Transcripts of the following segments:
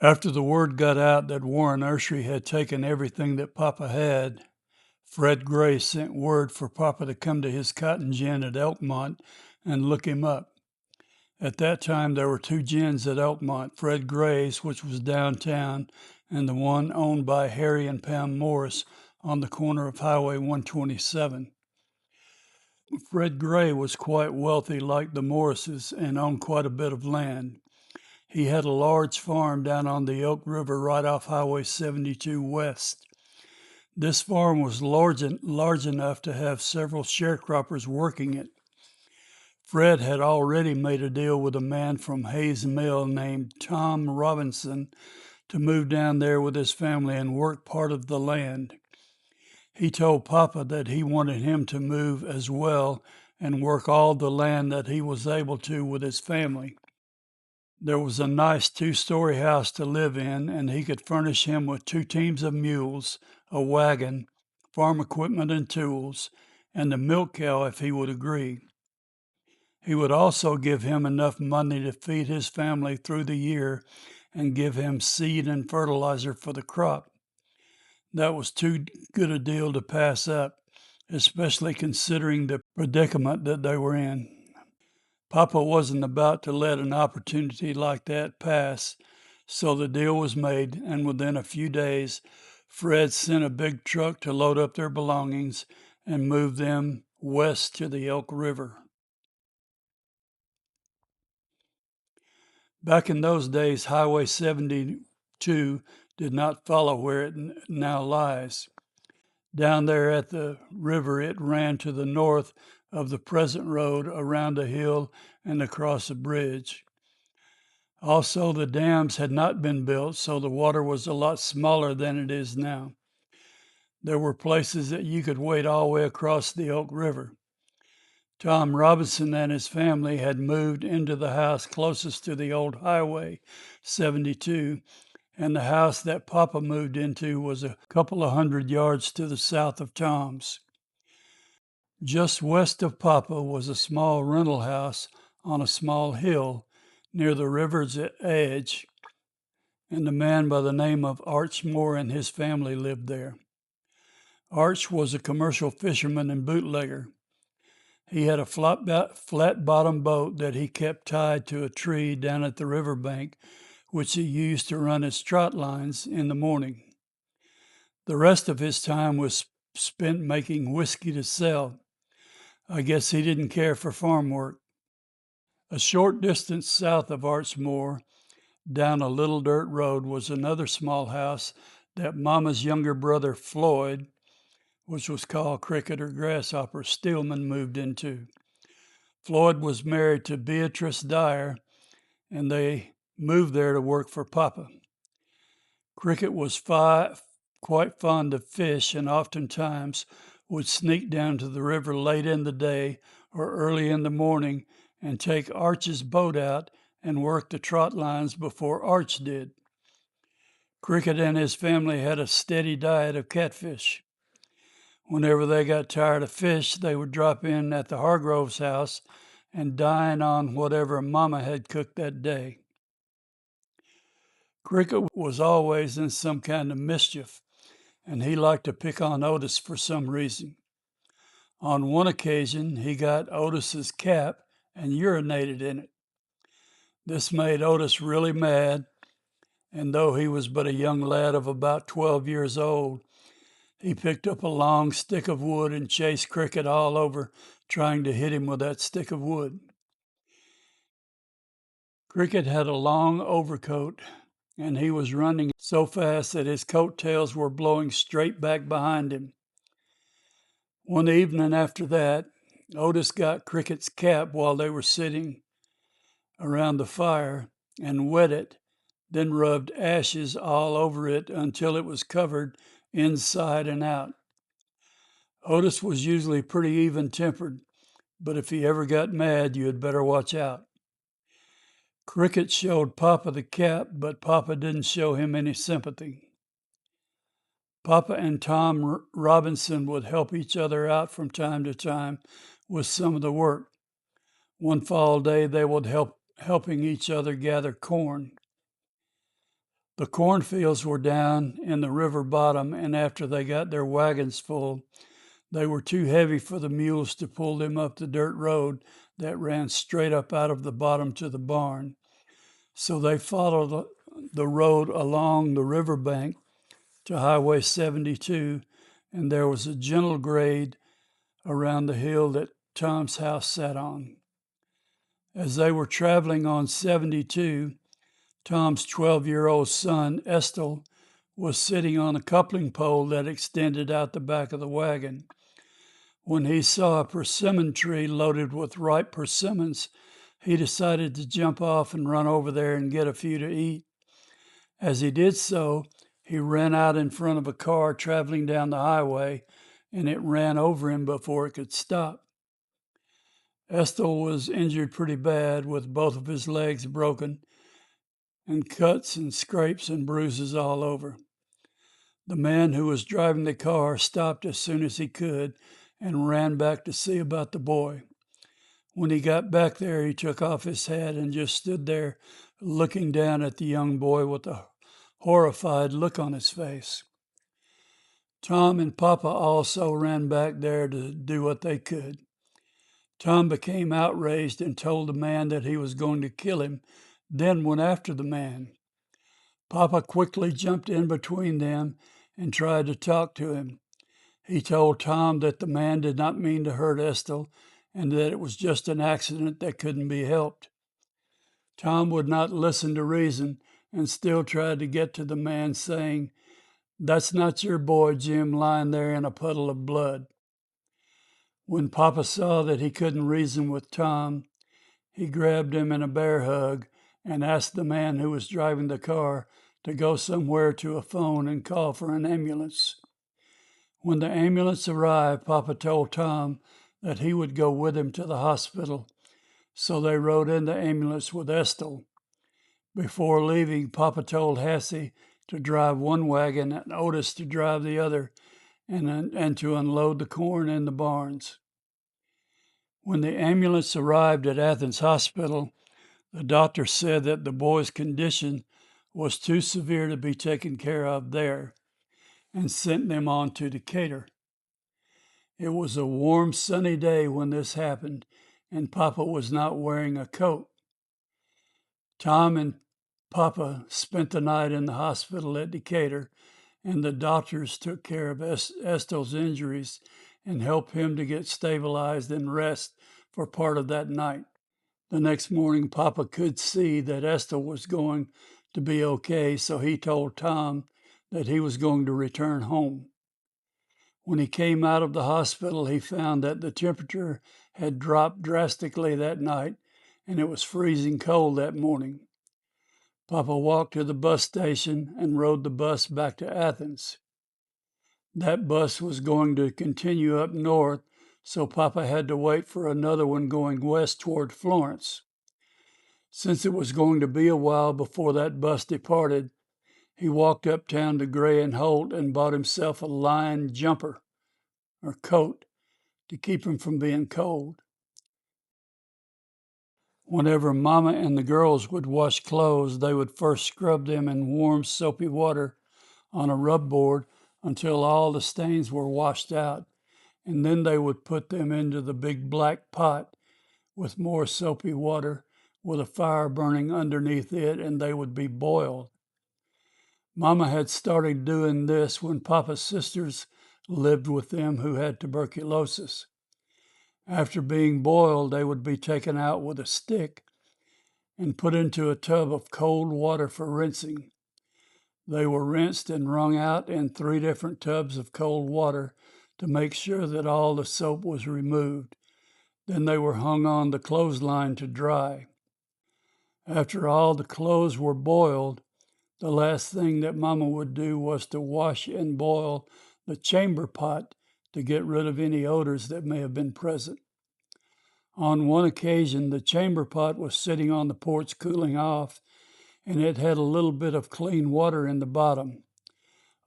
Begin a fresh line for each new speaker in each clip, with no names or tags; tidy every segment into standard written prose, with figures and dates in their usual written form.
After the word got out that Warren Ursery had taken everything that Papa had, Fred Gray sent word for Papa to come to his cotton gin at Elkmont and look him up. At that time, there were two gins at Elkmont, Fred Gray's, which was downtown, and the one owned by Harry and Pam Morris on the corner of Highway 127. Fred Gray was quite wealthy like the Morrises and owned quite a bit of land. He had a large farm down on the Elk River right off Highway 72 West. This farm was large enough to have several sharecroppers working it. Fred had already made a deal with a man from Hayes Mill named Tom Robinson to move down there with his family and work part of the land. He told Papa that he wanted him to move as well and work all the land that he was able to with his family. There was a nice two-story house to live in, and he could furnish him with 2 teams of mules, a wagon, farm equipment and tools, and a milk cow if he would agree. He would also give him enough money to feed his family through the year and give him seed and fertilizer for the crop. That was too good a deal to pass up, especially considering the predicament that they were in. Papa wasn't about to let an opportunity like that pass, so the deal was made, and within a few days, Fred sent a big truck to load up their belongings and move them west to the Elk River. Back in those days, Highway 72 did not follow where it now lies. Down there at the river, it ran to the north of the present road around a hill and across a bridge. Also, the dams had not been built, so the water was a lot smaller than it is now. There were places that you could wade all the way across the Elk River. Tom Robinson and his family had moved into the house closest to the old Highway 72, and the house that Papa moved into was a couple of hundred yards to the south of Tom's. Just west of Papa was a small rental house on a small hill near the river's edge, and a man by the name of Arch Moore and his family lived there. Arch was a commercial fisherman and bootlegger. He had a flat-bottom boat that he kept tied to a tree down at the riverbank, which he used to run his trot lines in the morning. The rest of his time was spent making whiskey to sell. I guess he didn't care for farm work. A short distance south of Archmore, down a little dirt road, was another small house that Mama's younger brother Floyd, which was called Cricket or Grasshopper, Stillman, moved into. Floyd was married to Beatrice Dyer, and they moved there to work for Papa. Cricket was quite fond of fish and oftentimes would sneak down to the river late in the day or early in the morning and take Arch's boat out and work the trot lines before Arch did. Cricket and his family had a steady diet of catfish. Whenever they got tired of fish, they would drop in at the Hargrove's house and dine on whatever Mama had cooked that day. Cricket was always in some kind of mischief, and he liked to pick on Otis for some reason. On one occasion, he got Otis's cap and urinated in it. This made Otis really mad, and though he was but a young lad of about 12 years old, he picked up a long stick of wood and chased Cricket all over, trying to hit him with that stick of wood. Cricket had a long overcoat, and he was running so fast that his coattails were blowing straight back behind him. One evening after that, Otis got Cricket's cap while they were sitting around the fire and wet it, then rubbed ashes all over it until it was covered inside and out. Otis was usually pretty even-tempered, but if he ever got mad, you had better watch out. Cricket showed Papa the cap, but Papa didn't show him any sympathy. Papa and Tom Robinson would help each other out from time to time with some of the work. One fall day, they would helping each other gather corn. The cornfields were down in the river bottom, and after they got their wagons full, they were too heavy for the mules to pull them up the dirt road that ran straight up out of the bottom to the barn. So they followed the road along the riverbank to Highway 72, and there was a gentle grade around the hill that Tom's house sat on. As they were traveling on 72, Tom's 12-year-old son, Estill, was sitting on a coupling pole that extended out the back of the wagon. When he saw a persimmon tree loaded with ripe persimmons, he decided to jump off and run over there and get a few to eat. As he did so, he ran out in front of a car traveling down the highway, and it ran over him before it could stop. Estill was injured pretty bad, with both of his legs broken and cuts and scrapes and bruises all over. The man who was driving the car stopped as soon as he could and ran back to see about the boy. When he got back there, he took off his hat and just stood there looking down at the young boy with a horrified look on his face. Tom and Papa also ran back there to do what they could. Tom became outraged and told the man that he was going to kill him, then went after the man. Papa quickly jumped in between them and tried to talk to him. He told Tom that the man did not mean to hurt Estill and that it was just an accident that couldn't be helped. Tom would not listen to reason and still tried to get to the man, saying, "That's not your boy, Jim, lying there in a puddle of blood." When Papa saw that he couldn't reason with Tom, he grabbed him in a bear hug and asked the man who was driving the car to go somewhere to a phone and call for an ambulance. When the ambulance arrived, Papa told Tom that he would go with him to the hospital, so they rode in the ambulance with Estill. Before leaving, Papa told Hassie to drive one wagon and Otis to drive the other, and to unload the corn in the barns. When the ambulance arrived at Athens Hospital, the doctor said that the boy's condition was too severe to be taken care of there and sent them on to Decatur. It was a warm, sunny day when this happened, and Papa was not wearing a coat. Tom and Papa spent the night in the hospital at Decatur, and the doctors took care of Estill's injuries and helped him to get stabilized and rest for part of that night. The next morning, Papa could see that Estill was going to be okay, so he told Tom that he was going to return home. When he came out of the hospital, he found that the temperature had dropped drastically that night, and it was freezing cold that morning. Papa walked to the bus station and rode the bus back to Athens. That bus was going to continue up north, so Papa had to wait for another one going west toward Florence. Since it was going to be a while before that bus departed, he walked uptown to Gray and Holt and bought himself a lined jumper or coat to keep him from being cold. Whenever Mama and the girls would wash clothes, they would first scrub them in warm, soapy water on a rub board until all the stains were washed out, and then they would put them into the big black pot with more soapy water with a fire burning underneath it, and they would be boiled. Mama had started doing this when Papa's sisters lived with them who had tuberculosis. After being boiled, they would be taken out with a stick and put into a tub of cold water for rinsing. They were rinsed and wrung out in 3 different tubs of cold water to make sure that all the soap was removed. Then they were hung on the clothesline to dry. After all the clothes were boiled, the last thing that Mama would do was to wash and boil the chamber pot to get rid of any odors that may have been present. On one occasion, the chamber pot was sitting on the porch cooling off, and it had a little bit of clean water in the bottom.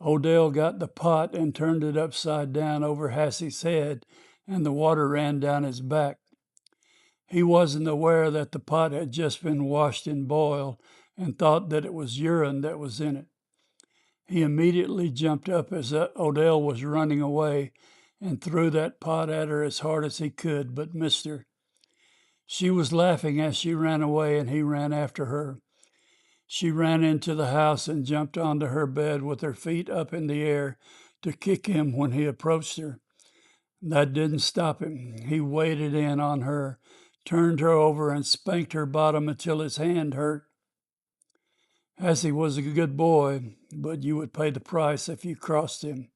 Odell got the pot and turned it upside down over Hassie's head, and the water ran down his back. He wasn't aware that the pot had just been washed and boiled, and thought that it was urine that was in it. He immediately jumped up as Odell was running away and threw that pot at her as hard as he could, but missed her. She was laughing as she ran away, and he ran after her. She ran into the house and jumped onto her bed with her feet up in the air to kick him when he approached her. That didn't stop him. He waded in on her, turned her over, and spanked her bottom until his hand hurt. Hassie was a good boy, but you would pay the price if you crossed him.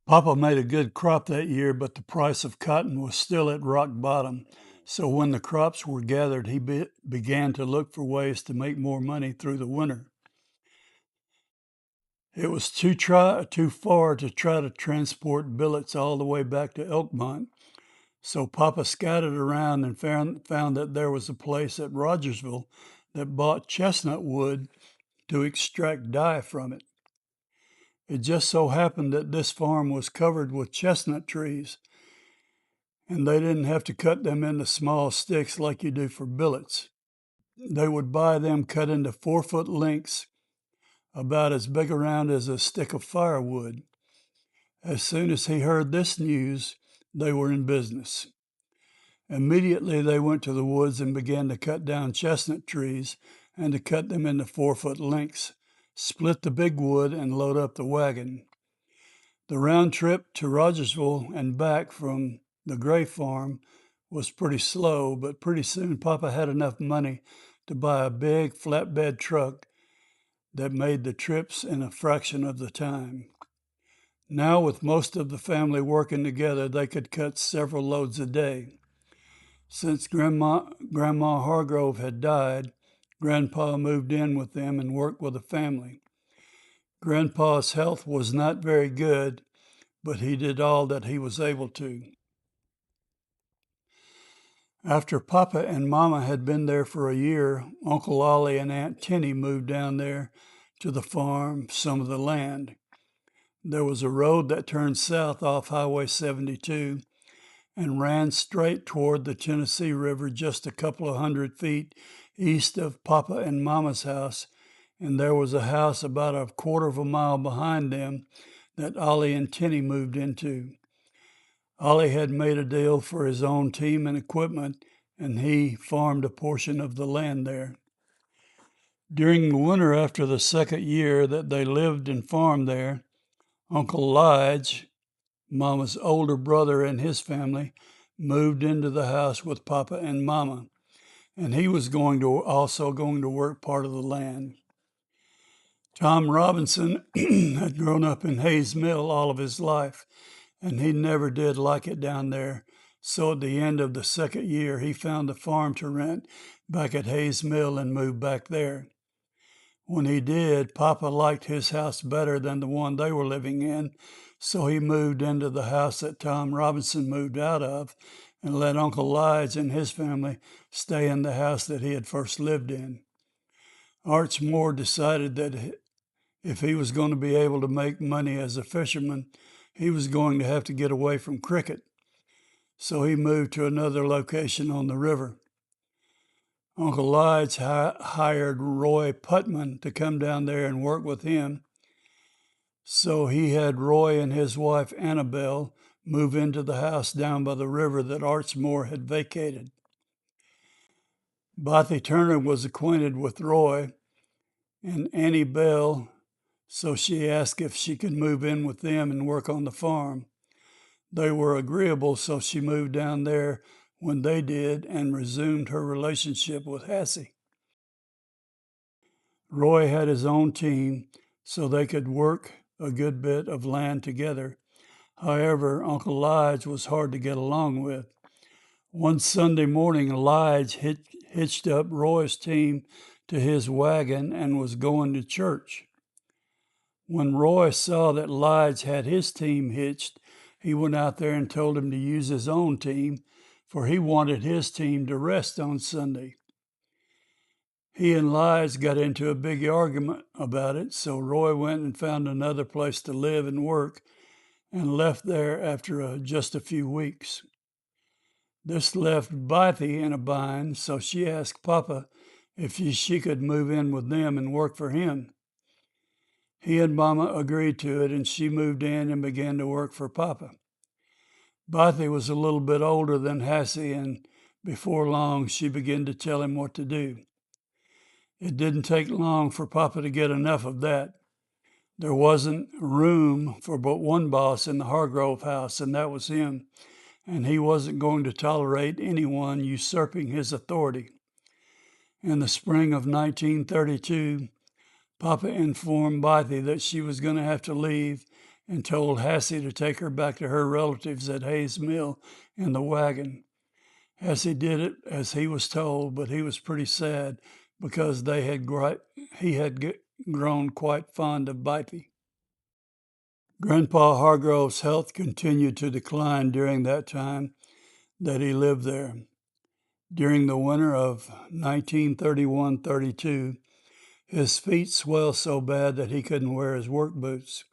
Papa made a good crop that year, but the price of cotton was still at rock bottom. So when the crops were gathered, he began to look for ways to make more money through the winter. It was too far to try to transport billets all the way back to Elkmont, so Papa scouted around and found that there was a place at Rogersville that bought chestnut wood to extract dye from it. It just so happened that this farm was covered with chestnut trees, and they didn't have to cut them into small sticks like you do for billets. They would buy them cut into 4-foot lengths, about as big around as a stick of firewood. As soon as he heard this news, they were in business. Immediately they went to the woods and began to cut down chestnut trees and to cut them into 4-foot lengths, split the big wood, and load up the wagon. The round trip to Rogersville and back from the Gray farm was pretty slow, but pretty soon Papa had enough money to buy a big flatbed truck that made the trips in a fraction of the time. Now, with most of the family working together, they could cut several loads a day. Since Grandma Hargrove had died, Grandpa moved in with them and worked with the family. Grandpa's health was not very good, but he did all that he was able to. After Papa and Mama had been there for a year, Uncle Ollie and Aunt Tinny moved down there to the farm some of the land. There was a road that turned south off Highway 72 and ran straight toward the Tennessee River just a couple of 100 feet east of Papa and Mama's house, and there was a house about a quarter of a mile behind them that Ollie and Tinny moved into. Ollie had made a deal for his own team and equipment, and he farmed a portion of the land there. During the winter after the second year that they lived and farmed there, Uncle Lige, Mama's older brother, and his family moved into the house with Papa and Mama, and he was also going to work part of the land. Tom Robinson had grown up in Hayes Mill all of his life, and he never did like it down there. So at the end of the second year, he found a farm to rent back at Hayes Mill and moved back there. When he did, Papa liked his house better than the one they were living in, so he moved into the house that Tom Robinson moved out of and let Uncle Lige and his family stay in the house that he had first lived in. Arch Moore decided that if he was going to be able to make money as a fisherman, he was going to have to get away from cricket. So he moved to another location on the river. Uncle Lige hired Roy Putman to come down there and work with him. So he had Roy and his wife Annabelle move into the house down by the river that Arch Moore had vacated. Bithie Turner was acquainted with Roy and Annie Bell, so she asked if she could move in with them and work on the farm. They were agreeable, so she moved down there when they did and resumed her relationship with Hassie. Roy had his own team, so they could work a good bit of land together. However, Uncle Lige was hard to get along with. One Sunday morning, Lige hitched up Roy's team to his wagon and was going to church. When Roy saw that Lige had his team hitched, he went out there and told him to use his own team, for he wanted his team to rest on Sunday. He and Lige got into a big argument about it, so Roy went and found another place to live and work and left there after just a few weeks. This left Bithie in a bind, so she asked Papa if she could move in with them and work for him. He and Mama agreed to it, and she moved in and began to work for Papa. Bithie was a little bit older than Hassie, and before long she began to tell him what to do. It didn't take long for Papa to get enough of that. There wasn't room for but one boss in the Hargrove house, and that was him, and he wasn't going to tolerate anyone usurping his authority. In the spring of 1932, Papa informed Bithie that she was going to have to leave and told Hassie to take her back to her relatives at Hayes Mill in the wagon. Hassie did it as he was told, but he was pretty sad because he had grown quite fond of Bithie. Grandpa Hargrove's health continued to decline during that time that he lived there. During the winter of 1931-32, his feet swelled so bad that he couldn't wear his work boots.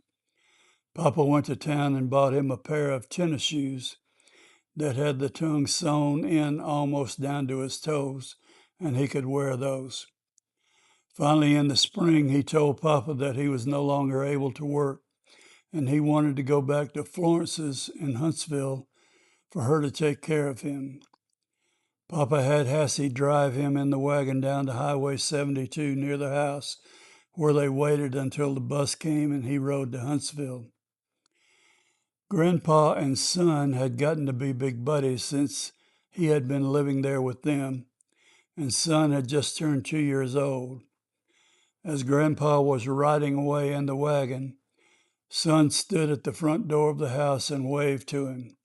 Papa went to town and bought him a pair of tennis shoes that had the tongue sewn in almost down to his toes, and he could wear those. Finally, in the spring, he told Papa that he was no longer able to work, and he wanted to go back to Florence's in Huntsville for her to take care of him. Papa had Hassie drive him in the wagon down to Highway 72 near the house, where they waited until the bus came and he rode to Huntsville. Grandpa and son had gotten to be big buddies since he had been living there with them, and son had just turned 2 years old. As Grandpa was riding away in the wagon, son stood at the front door of the house and waved to him.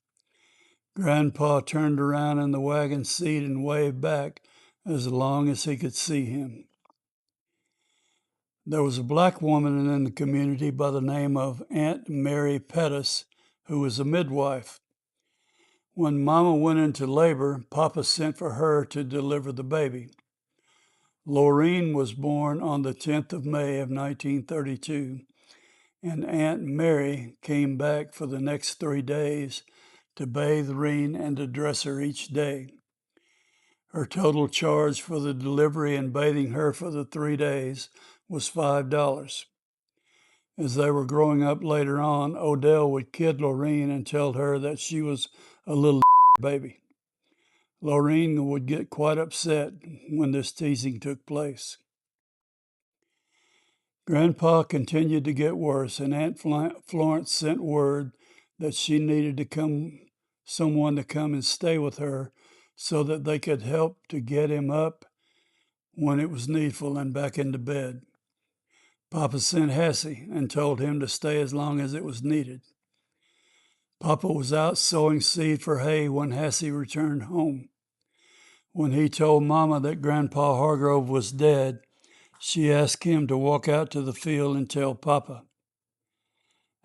Grandpa turned around in the wagon seat and waved back as long as he could see him. There was a black woman in the community by the name of Aunt Mary Pettis, who was a midwife. When Mama went into labor, Papa sent for her to deliver the baby. Lorene was born on the 10th of May of 1932, and Aunt Mary came back for the next 3 days to bathe Reen and to dress her each day. Her total charge for the delivery and bathing her for the 3 days was $5. As they were growing up later on, Odell would kid Lorene and tell her that she was a little baby. Lorene would get quite upset when this teasing took place. Grandpa continued to get worse, and Aunt Florence sent word that she needed someone to come and stay with her so that they could help to get him up when it was needful and back into bed. Papa sent Hassie and told him to stay as long as it was needed. Papa was out sowing seed for hay when Hassie returned home. When he told Mama that Grandpa Hargrove was dead, she asked him to walk out to the field and tell Papa.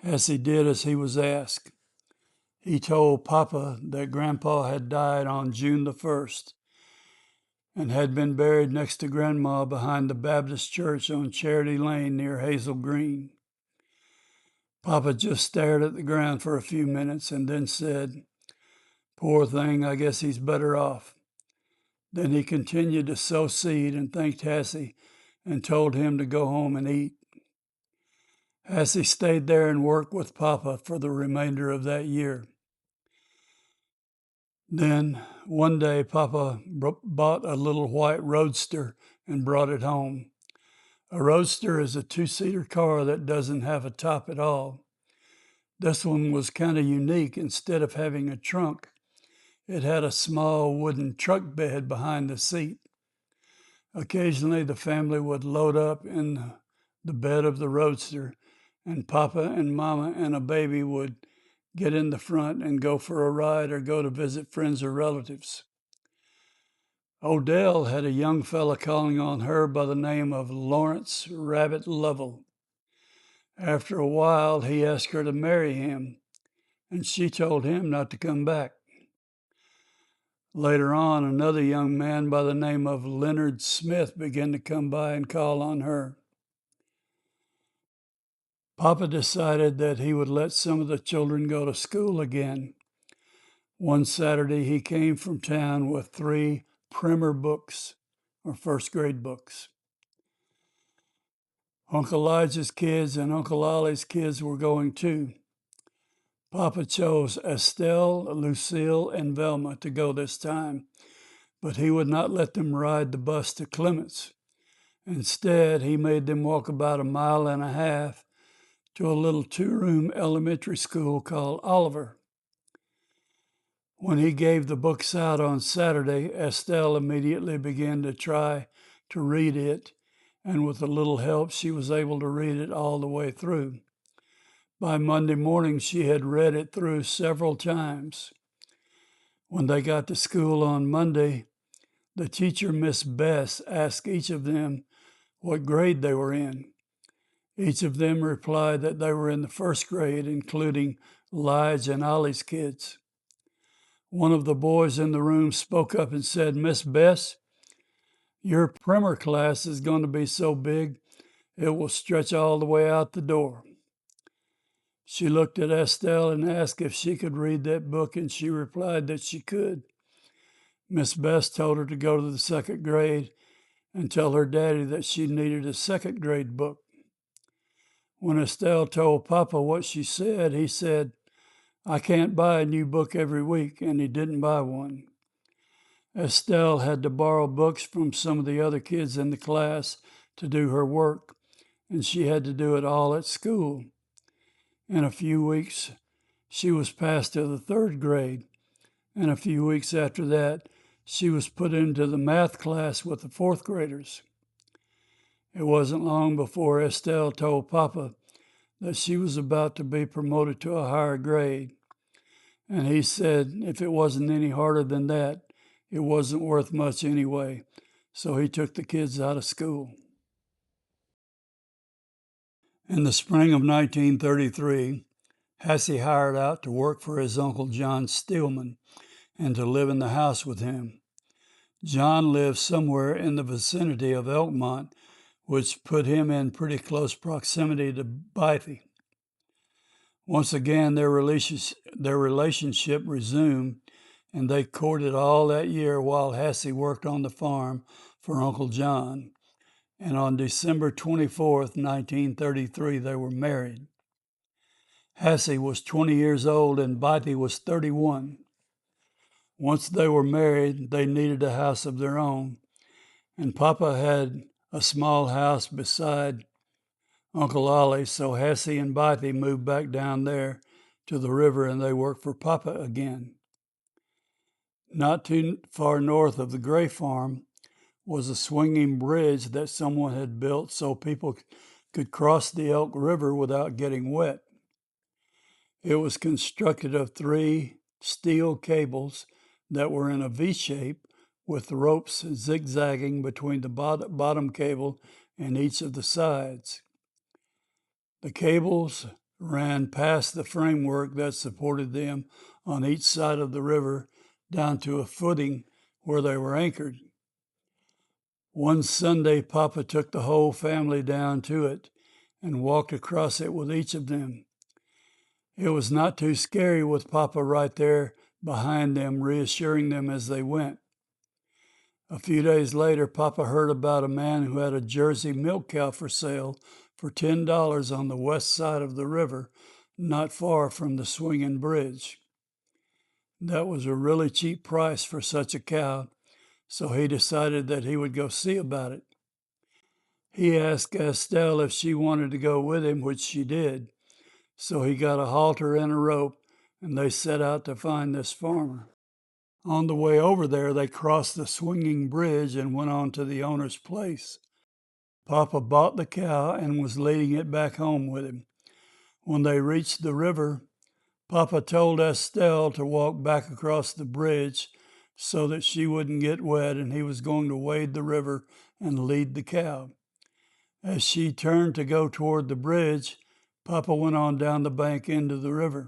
Hassie did as he was asked. He told Papa that Grandpa had died on June the 1st and had been buried next to Grandma behind the Baptist church on Charity Lane near Hazel Green. Papa just stared at the ground for a few minutes and then said, "Poor thing, I guess he's better off." Then he continued to sow seed and thanked Hassie and told him to go home and eat. Hassie stayed there and worked with Papa for the remainder of that year. Then, one day, Papa bought a little white roadster and brought it home. A roadster is a 2-seater car that doesn't have a top at all. This one was kind of unique. Instead of having a trunk, it had a small wooden truck bed behind the seat. Occasionally, the family would load up in the bed of the roadster, and Papa and Mama and a baby would get in the front and go for a ride or go to visit friends or relatives. Odell had a young fella calling on her by the name of Lawrence Rabid Lovell. After a while, he asked her to marry him, and she told him not to come back. Later on, another young man by the name of Leonard Smith began to come by and call on her. Papa decided that he would let some of the children go to school again. One Saturday, he came from town with 3 primer books, or first grade books. Uncle Elijah's kids and Uncle Ollie's kids were going too. Papa chose Estelle, Lucille, and Velma to go this time, but he would not let them ride the bus to Clements. Instead, he made them walk about 1.5 miles to a little 2-room elementary school called Oliver. When he gave the books out on Saturday, Estelle immediately began to try to read it, and with a little help, she was able to read it all the way through. By Monday morning, she had read it through several times. When they got to school on Monday, the teacher, Miss Bess, asked each of them what grade they were in. Each of them replied that they were in the first grade, including Lige and Ollie's kids. One of the boys in the room spoke up and said, "Miss Bess, your primer class is going to be so big, it will stretch all the way out the door." She looked at Estelle and asked if she could read that book, and she replied that she could. Miss Bess told her to go to the second grade and tell her daddy that she needed a second grade book. When Estelle told Papa what she said, he said, "I can't buy a new book every week," and he didn't buy one. Estelle had to borrow books from some of the other kids in the class to do her work, and she had to do it all at school. In a few weeks, she was passed to the third grade, and a few weeks after that, she was put into the math class with the fourth graders. It wasn't long before Estelle told Papa that she was about to be promoted to a higher grade, and he said if it wasn't any harder than that, it wasn't worth much anyway, so he took the kids out of school. In the spring of 1933, Hassie hired out to work for his Uncle John Stillman and to live in the house with him. John lived somewhere in the vicinity of Elkmont, which put him in pretty close proximity to Bithie. Once again, their relationship resumed, and they courted all that year while Hassie worked on the farm for Uncle John. And on December 24th, 1933, they were married. Hassie was 20 years old and Bithie was 31. Once they were married, they needed a house of their own, and Papa had a small house beside Uncle Ollie, so Hassie and Bithie moved back down there to the river and they worked for Papa again. Not too far north of the Gray farm was a swinging bridge that someone had built so people could cross the Elk River without getting wet. It was constructed of 3 steel cables that were in a V shape with ropes zigzagging between the bottom cable and each of the sides. The cables ran past the framework that supported them on each side of the river down to a footing where they were anchored. One Sunday, Papa took the whole family down to it and walked across it with each of them. It was not too scary with Papa right there behind them, reassuring them as they went. A few days later, Papa heard about a man who had a Jersey milk cow for sale for $10 on the west side of the river, not far from the swinging bridge. That was a really cheap price for such a cow, so he decided that he would go see about it. He asked Estelle if she wanted to go with him, which she did, so he got a halter and a rope, and they set out to find this farmer. On the way over there, they crossed the swinging bridge and went on to the owner's place. Papa bought the cow and was leading it back home with him. When they reached the river, Papa told Estelle to walk back across the bridge so that she wouldn't get wet, and he was going to wade the river and lead the cow. As she turned to go toward the bridge, Papa went on down the bank into the river.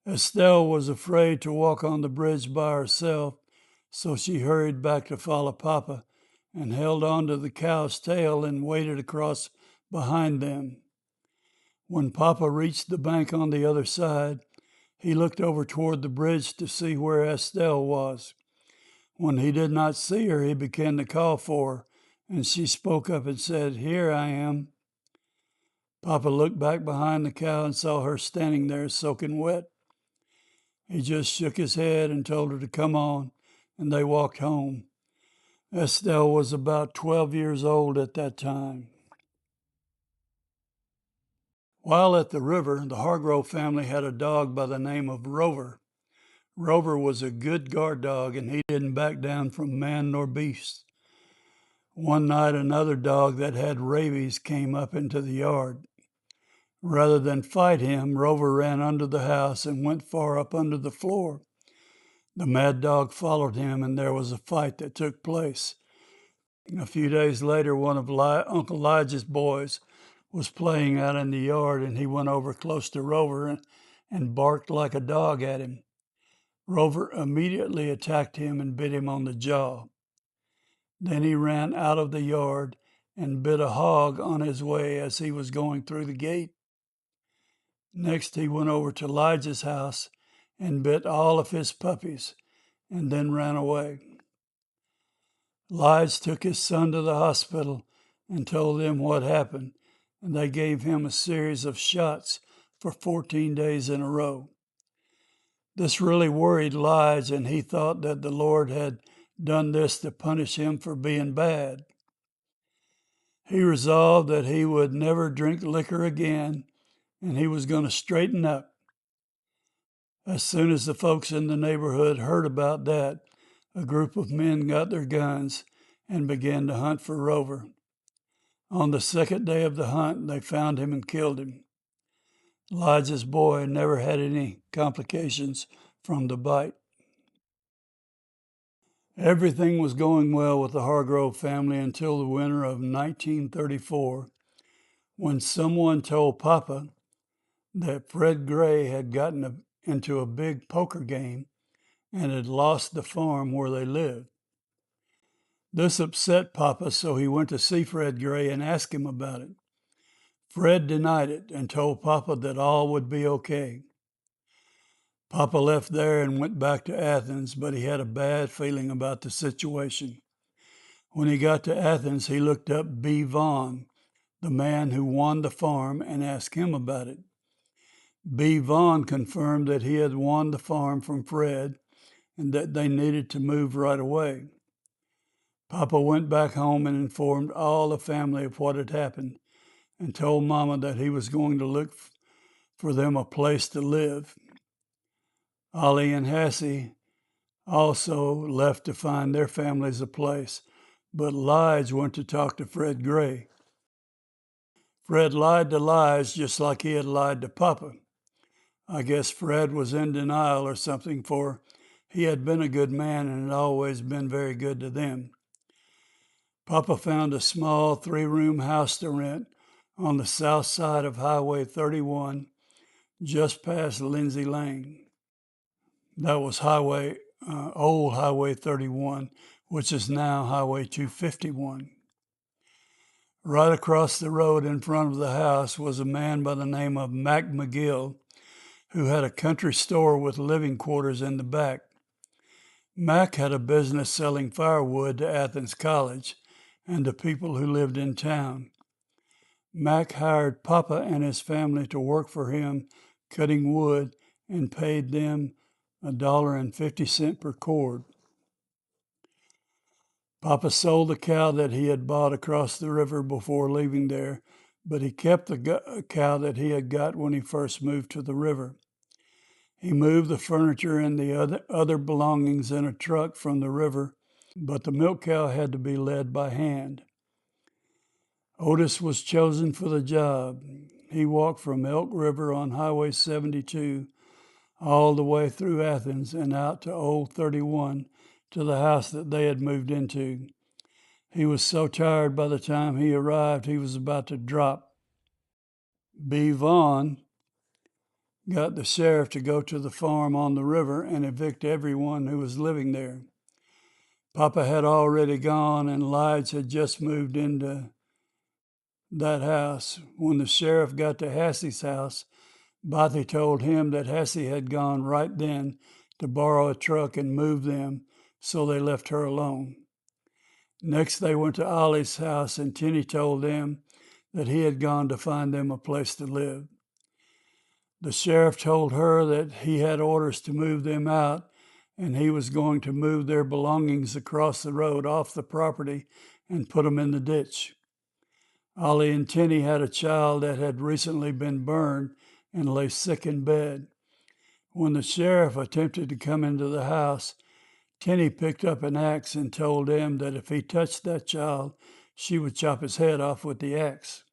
Estelle was afraid to walk on the bridge by herself, so she hurried back to follow Papa and held on to the cow's tail and waded across behind them. When Papa reached the bank on the other side, he looked over toward the bridge to see where Estelle was. When he did not see her, he began to call for her, and she spoke up and said, "Here I am." Papa looked back behind the cow and saw her standing there soaking wet. He just shook his head and told her to come on, and they walked home. Estelle was about 12 years old at that time. While at the river, the Hargrove family had a dog by the name of Rover. Rover was a good guard dog, and he didn't back down from man nor beast. One night, another dog that had rabies came up into the yard. Rather than fight him, Rover ran under the house and went far up under the floor. The mad dog followed him, and there was a fight that took place. A few days later, one of Uncle Elijah's boys was playing out in the yard, and he went over close to Rover and barked like a dog at him. Rover immediately attacked him and bit him on the jaw. Then he ran out of the yard and bit a hog on his way as he was going through the gate. Next, he went over to Elijah's house and bit all of his puppies and then ran away. Lige took his son to the hospital and told them what happened, and they gave him a series of shots for 14 days in a row. This really worried Lige, and he thought that the Lord had done this to punish him for being bad. He resolved that he would never drink liquor again, and he was going to straighten up. As soon as the folks in the neighborhood heard about that, a group of men got their guns and began to hunt for Rover. On the second day of the hunt, they found him and killed him. Elijah's boy never had any complications from the bite. Everything was going well with the Hargrove family until the winter of 1934, when someone told Papa that Fred Gray had gotten into a big poker game and had lost the farm where they lived. This upset Papa, so he went to see Fred Gray and asked him about it. Fred denied it and told Papa that all would be okay. Papa left there and went back to Athens, but he had a bad feeling about the situation. When he got to Athens, he looked up B. Vaughn, the man who won the farm, and asked him about it. B. Vaughn confirmed that he had won the farm from Fred and that they needed to move right away. Papa went back home and informed all the family of what had happened and told Mama that he was going to look for them a place to live. Ollie and Hassie also left to find their families a place, but Lige went to talk to Fred Gray. Fred lied to Lige just like he had lied to Papa. I guess Fred was in denial or something, for he had been a good man and had always been very good to them. Papa found a small 3-room house to rent on the south side of Highway 31, just past Lindsay Lane. That was old Highway 31, which is now Highway 251. Right across the road in front of the house was a man by the name of Mac McGill, who had a country store with living quarters in the back. Mac had a business selling firewood to Athens College and to people who lived in town. Mac hired Papa and his family to work for him cutting wood and paid them $1.50 per cord. Papa sold the cow that he had bought across the river before leaving there, but he kept the cow that he had got when he first moved to the river. He moved the furniture and the other belongings in a truck from the river, but the milk cow had to be led by hand. Otis was chosen for the job. He walked from Elk River on Highway 72 all the way through Athens and out to Old 31 to the house that they had moved into. He was so tired by the time he arrived, he was about to drop. B. Vaughn got the sheriff to go to the farm on the river and evict everyone who was living there. Papa had already gone, and Lige had just moved into that house. When the sheriff got to Hassie's house, Bithie told him that Hassie had gone right then to borrow a truck and move them so they left her alone. Next, they went to Ollie's house, and Tenny told them that he had gone to find them a place to live. The sheriff told her that he had orders to move them out, and he was going to move their belongings across the road off the property and put them in the ditch. Ollie and Tenny had a child that had recently been burned and lay sick in bed. When the sheriff attempted to come into the house, Tenny picked up an axe and told him that if he touched that child, she would chop his head off with the axe.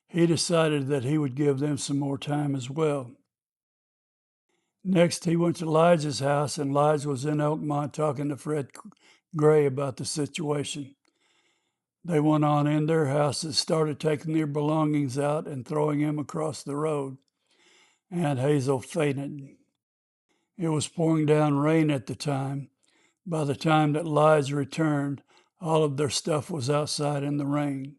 He decided that he would give them some more time as well. Next, he went to Lige's house, and Lige was in Oakmont talking to Fred Gray about the situation. They went on in their houses, started taking their belongings out and throwing them across the road. Aunt Hazel fainted. It was pouring down rain at the time. By the time that Lige returned, all of their stuff was outside in the rain.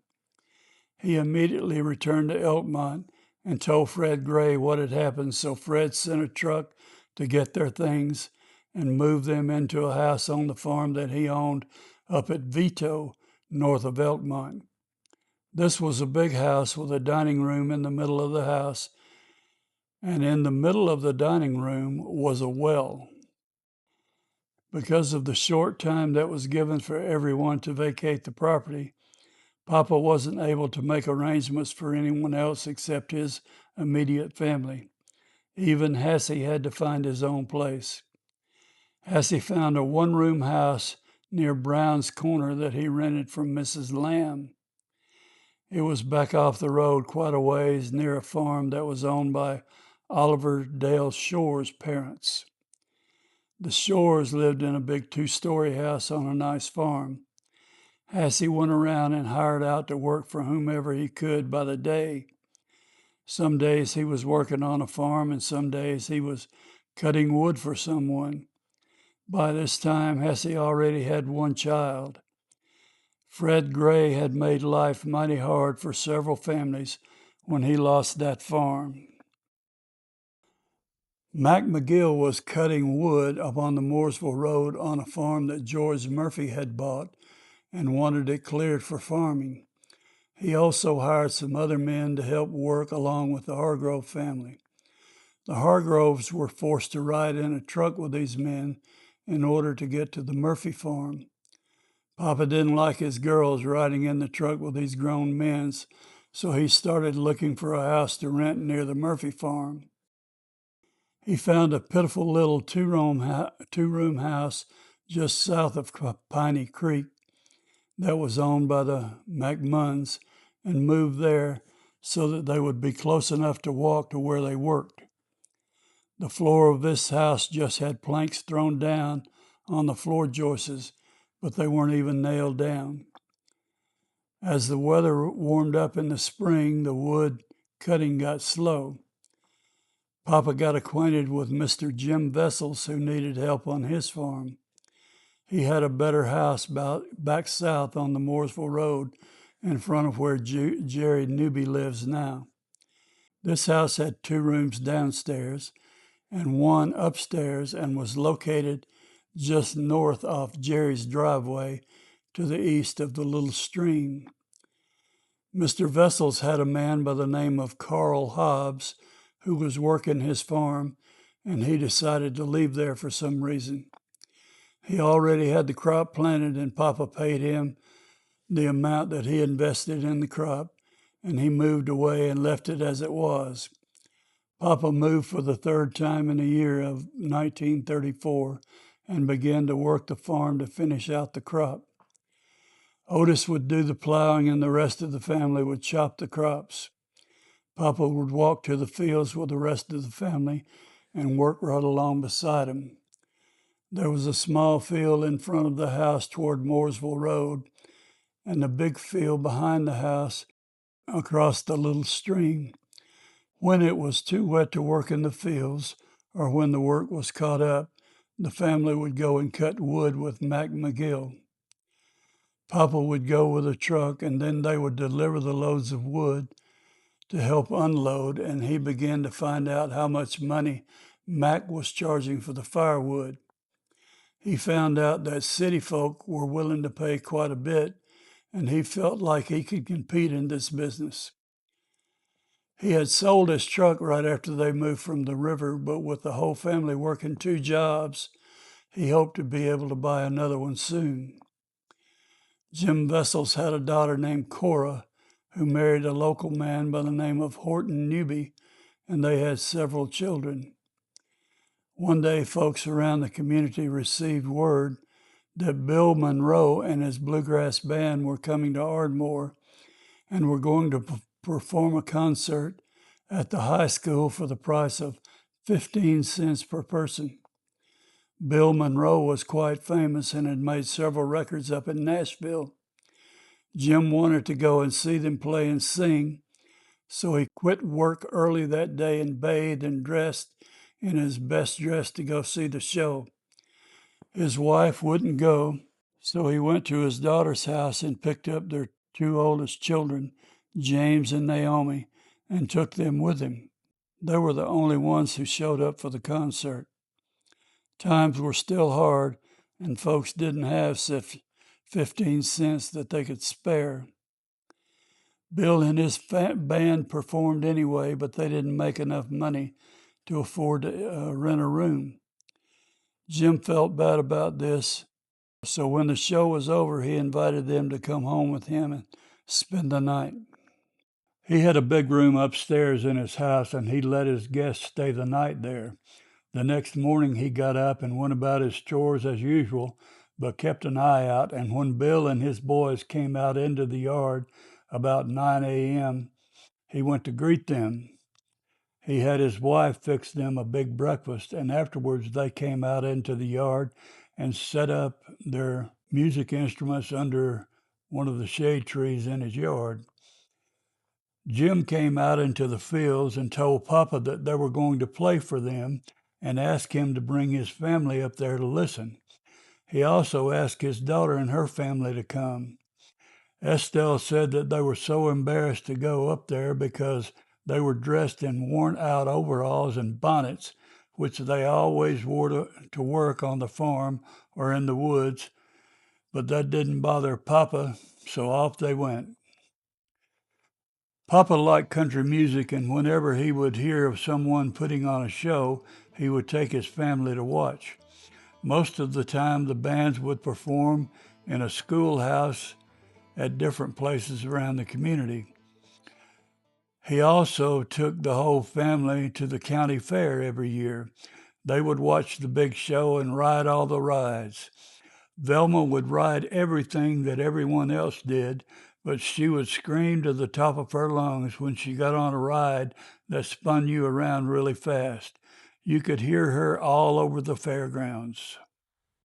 He immediately returned to Elkmont and told Fred Gray what had happened, so Fred sent a truck to get their things and move them into a house on the farm that he owned up at Vito, north of Elkmont. This was a big house with a dining room in the middle of the house, and in the middle of the dining room was a well. Because of the short time that was given for everyone to vacate the property, Papa wasn't able to make arrangements for anyone else except his immediate family. Even Hassie had to find his own place. Hassie found a one-room house near Brown's Corner that he rented from Mrs. Lamb. It was back off the road quite a ways near a farm that was owned by Oliver Dale Shore's parents. The Shores lived in a big two-story house on a nice farm. Hassie went around and hired out to work for whomever he could by the day. Some days he was working on a farm, and some days he was cutting wood for someone. By this time, Hassie already had one child. Fred Gray had made life mighty hard for several families when he lost that farm. Mac McGill was cutting wood up on the Mooresville Road on a farm that George Murphy had bought and wanted it cleared for farming. He also hired some other men to help work along with the Hargrove family. The Hargroves were forced to ride in a truck with these men in order to get to the Murphy farm. Papa didn't like his girls riding in the truck with these grown men, so he started looking for a house to rent near the Murphy farm. He found a pitiful little two-room house just south of Piney Creek that was owned by the McMunns, and moved there so that they would be close enough to walk to where they worked. The floor of this house just had planks thrown down on the floor joists, but they weren't even nailed down. As the weather warmed up in the spring, the wood cutting got slow. Papa got acquainted with Mr. Jim Vessels, who needed help on his farm. He had a better house back south on the Mooresville Road in front of where Jerry Newby lives now. This house had 2 rooms downstairs and 1 upstairs and was located just north off Jerry's driveway to the east of the little stream. Mr. Vessels had a man by the name of Carl Hobbs who was working his farm, and he decided to leave there for some reason. He already had the crop planted, and Papa paid him the amount that he invested in the crop, and he moved away and left it as it was. Papa moved for the 3rd time in the year of 1934 and began to work the farm to finish out the crop. Otis would do the plowing, and the rest of the family would chop the crops. Papa would walk to the fields with the rest of the family and work right along beside him. There was a small field in front of the house toward Mooresville Road, and a big field behind the house across the little stream. When it was too wet to work in the fields, or when the work was caught up, the family would go and cut wood with Mac McGill. Papa would go with a truck, and then they would deliver the loads of wood to help unload, and he began to find out how much money Mac was charging for the firewood. He found out that city folk were willing to pay quite a bit, and he felt like he could compete in this business. He had sold his truck right after they moved from the river, but with the whole family working 2 jobs, he hoped to be able to buy another one soon. Jim Vessels had a daughter named Cora, who married a local man by the name of Horton Newby, and they had several children. One day, folks around the community received word that Bill Monroe and his bluegrass band were coming to Ardmore and were going to perform a concert at the high school for the price of 15 cents per person. Bill Monroe was quite famous and had made several records up in Nashville. Jim wanted to go and see them play and sing, so he quit work early that day and bathed and dressed in his best dress to go see the show. His wife wouldn't go, so he went to his daughter's house and picked up their 2 oldest children, James and Naomi, and took them with him. They were the only ones who showed up for the concert. Times were still hard, and folks didn't have 15 cents that they could spare. Bill and his band performed anyway, but they didn't make enough money to afford to rent a room. Jim felt bad about this, so when the show was over, he invited them to come home with him and spend the night. He had a big room upstairs in his house, and he let his guests stay the night there. The next morning, he got up and went about his chores as usual, but kept an eye out, and when Bill and his boys came out into the yard about 9 a.m., he went to greet them. He had his wife fix them a big breakfast, and afterwards they came out into the yard and set up their music instruments under one of the shade trees in his yard. Jim came out into the fields and told Papa that they were going to play for them and asked him to bring his family up there to listen. He also asked his daughter and her family to come. Estelle said that they were so embarrassed to go up there because they were dressed in worn-out overalls and bonnets, which they always wore to work on the farm or in the woods, but that didn't bother Papa, so off they went. Papa liked country music, and whenever he would hear of someone putting on a show, he would take his family to watch. Most of the time, the bands would perform in a schoolhouse at different places around the community. He also took the whole family to the county fair every year. They would watch the big show and ride all the rides. Velma would ride everything that everyone else did, but she would scream to the top of her lungs when she got on a ride that spun you around really fast. You could hear her all over the fairgrounds.